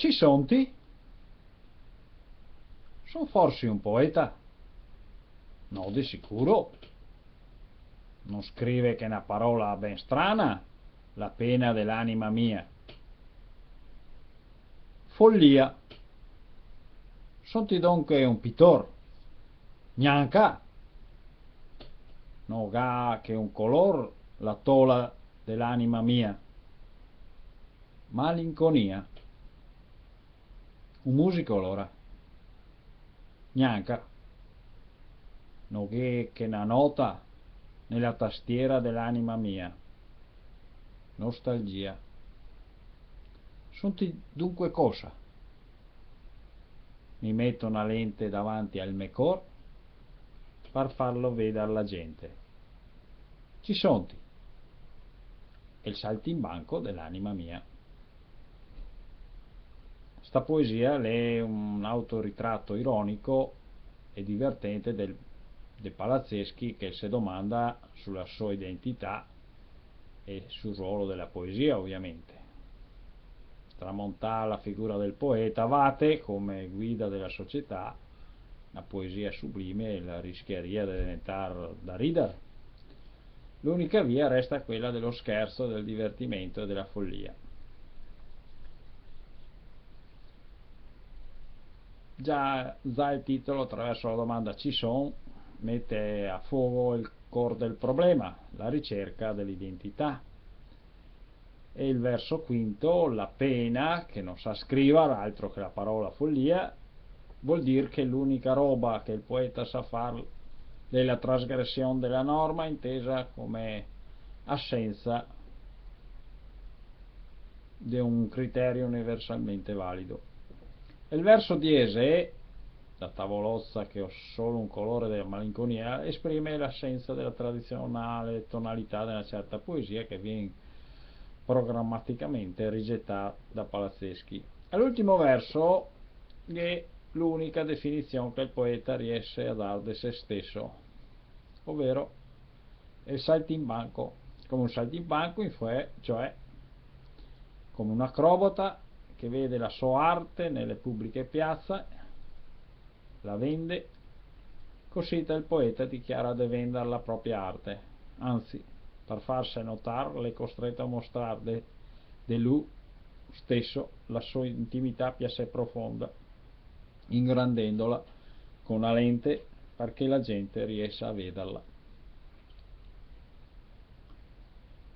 Ci sonti? Son forse un poeta? No, di sicuro. Non scrive che è una parola ben strana, la pena dell'anima mia. Follia. Sonti donque un pittor? Gnanca. No ga che un color la tola dell'anima mia. Malinconia. Un musico allora? Gnanca. No che una nota nella tastiera dell'anima mia. Nostalgia. Sonti dunque cosa? Mi metto una lente davanti al mecor per farlo vedere alla gente. Ci sonti. E il saltimbanco dell'anima mia. Sta poesia è un autoritratto ironico e divertente del Palazzeschi, che si domanda sulla sua identità e sul ruolo della poesia, ovviamente. Tramontare la figura del poeta Vate come guida della società, la poesia sublime la rischieria di diventare da ridere. L'unica via resta quella dello scherzo, del divertimento e della follia. Già il titolo, attraverso la domanda ci son, mette a fuoco il core del problema, la ricerca dell'identità. E il verso quinto, la pena, che non sa scrivere altro che la parola follia, vuol dire che l'unica roba che il poeta sa fare è la trasgressione della norma, intesa come assenza di un criterio universalmente valido. E il verso diese, la tavolozza che ho solo un colore della malinconia, esprime l'assenza della tradizionale tonalità di una certa poesia che viene programmaticamente rigettata da Palazzeschi. E l'ultimo verso è l'unica definizione che il poeta riesce a dare di se stesso, ovvero il saltimbanco, come un saltimbanco, cioè come un acrobata che vede la sua arte nelle pubbliche piazze, la vende, così il poeta dichiara di vendere la propria arte, anzi, per farsi notare è costretto a mostrare di lui stesso la sua intimità più assai profonda, ingrandendola con una lente perché la gente riesca a vederla.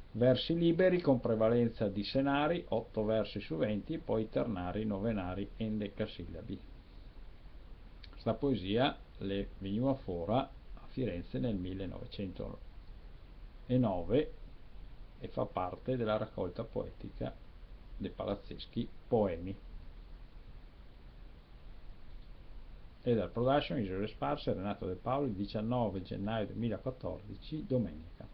Versi liberi con prevalenza di senari, 8 versi su 20, poi ternari, novenari e endecasillabi. Questa poesia le veniva fuori a Firenze nel 1909 e fa parte della raccolta poetica dei Palazzeschi Poemi. E dal production Isola Sparse, Renato De Paoli, 19 gennaio 2014, domenica.